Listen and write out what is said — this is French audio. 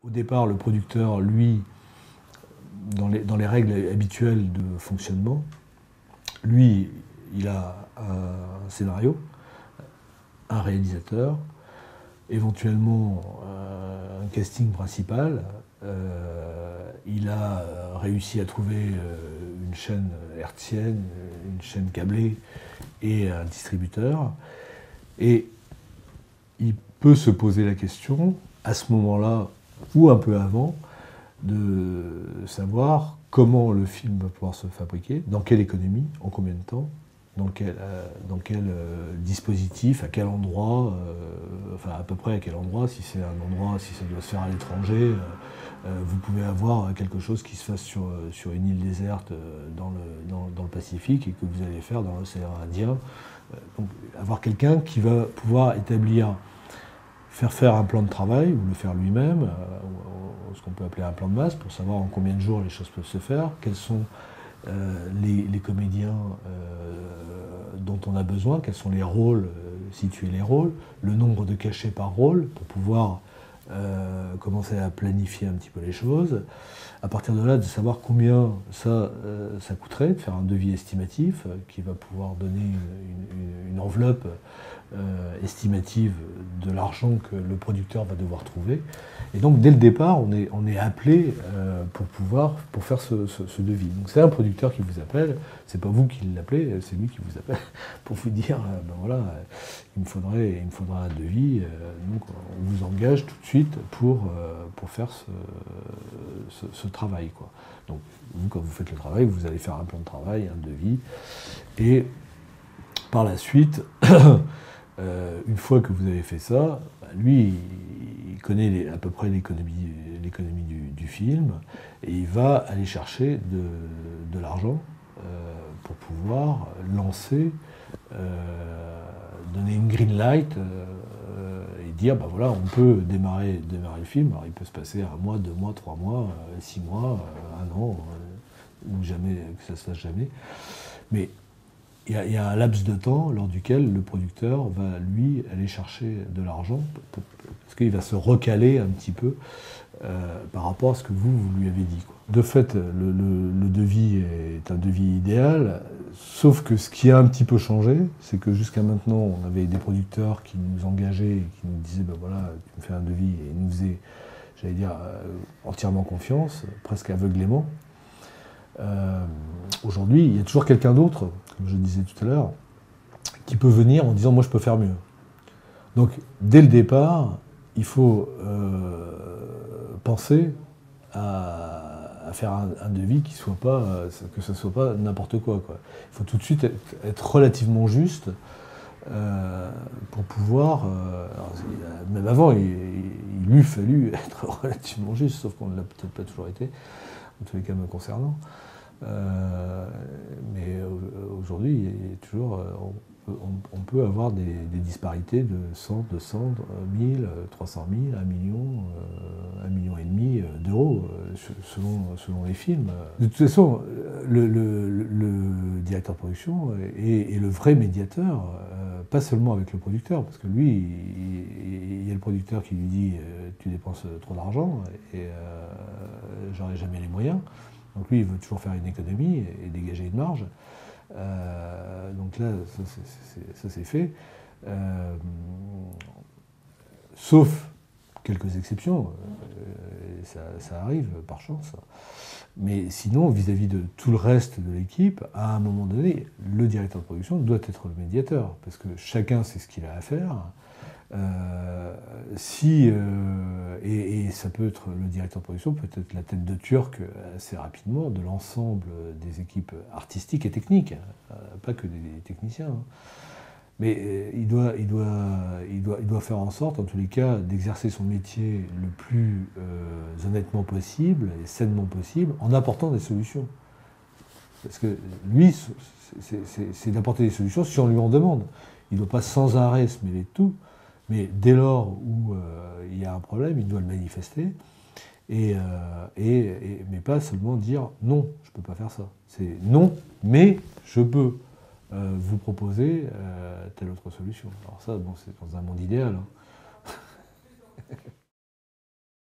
Au départ, le producteur, lui, dans les règles habituelles de fonctionnement, lui, il a un scénario, un réalisateur, éventuellement un casting principal. Il a réussi à trouver une chaîne hertzienne, une chaîne câblée et un distributeur. Et il peut se poser la question, à ce moment-là, ou un peu avant, de savoir comment le film va pouvoir se fabriquer, dans quelle économie, en combien de temps, dans quel dispositif, à quel endroit, enfin à peu près à quel endroit, si c'est un endroit, si ça doit se faire à l'étranger, vous pouvez avoir quelque chose qui se fasse sur une île déserte dans le Pacifique et que vous allez faire dans l'océan Indien. Donc avoir quelqu'un qui va pouvoir faire un plan de travail, ou le faire lui-même, ce qu'on peut appeler un plan de masse, pour savoir en combien de jours les choses peuvent se faire, quels sont les comédiens dont on a besoin, quels sont les rôles, situer les rôles, le nombre de cachets par rôle, pour pouvoir commencer à planifier un petit peu les choses. À partir de là, de savoir combien ça coûterait, de faire un devis estimatif qui va pouvoir donner une enveloppe estimative de l'argent que le producteur va devoir trouver. Et donc dès le départ, on est appelé pour faire ce devis. Donc c'est un producteur qui vous appelle, c'est pas vous qui l'appelez, c'est lui qui vous appelle pour vous dire ben voilà, il me faudra un devis, donc on vous engage tout de suite pour faire ce travail, quoi. Donc vous, quand vous faites le travail, vous allez faire un plan de travail, un devis, et par la suite, une fois que vous avez fait ça, lui, il connaît à peu près l'économie du film, et il va aller chercher de l'argent pour pouvoir lancer, donner une green light et dire, ben voilà, on peut démarrer le film. Alors il peut se passer 1 mois, 2 mois, 3 mois, 6 mois, 1 an, ou jamais, que ça se fasse jamais. Mais il y a un laps de temps lors duquel le producteur va, lui, aller chercher de l'argent, parce qu'il va se recaler un petit peu par rapport à ce que vous lui avez dit, quoi. De fait, le devis est un devis idéal, sauf que ce qui a un petit peu changé, c'est que jusqu'à maintenant, on avait des producteurs qui nous engageaient et qui nous disaient, ben voilà, tu me fais un devis, et ils nous faisaient, j'allais dire, entièrement confiance, presque aveuglément. Aujourd'hui, il y a toujours quelqu'un d'autre, comme je disais tout à l'heure, qui peut venir en disant « moi je peux faire mieux ». Donc dès le départ, il faut penser à faire un devis que ce ne soit pas n'importe quoi, quoi. Il faut tout de suite être relativement juste pour pouvoir... même avant, il eût fallu être relativement juste, sauf qu'on ne l'a peut-être pas toujours été, en tous les cas me concernant. Mais aujourd'hui, il y a toujours, on peut avoir des disparités de 100, 200, 1000, 300 000, 1 million, 1,5 million d'euros selon les films. De toute façon, le directeur de production est le vrai médiateur, pas seulement avec le producteur, parce que lui, il y a le producteur qui lui dit tu dépenses trop d'argent et j'aurai jamais les moyens. Donc lui, il veut toujours faire une économie et dégager une marge. Donc là, ça c'est fait. Sauf quelques exceptions, ça arrive par chance. Mais sinon, vis-à-vis de tout le reste de l'équipe, à un moment donné, le directeur de production doit être le médiateur, parce que chacun sait ce qu'il a à faire. Et ça peut être le directeur de production, peut être la tête de turc assez rapidement de l'ensemble des équipes artistiques et techniques, pas que des techniciens. Hein. Mais il doit faire en sorte, en tous les cas, d'exercer son métier le plus honnêtement possible et sainement possible, en apportant des solutions. Parce que lui, c'est d'apporter des solutions si on lui en demande. Il ne doit pas sans arrêt se mêler de tout. Mais dès lors où il y a un problème, il doit le manifester, mais pas seulement dire « non, je ne peux pas faire ça ». C'est « non, mais je peux vous proposer telle autre solution ». Alors ça, bon, c'est dans un monde idéal, hein.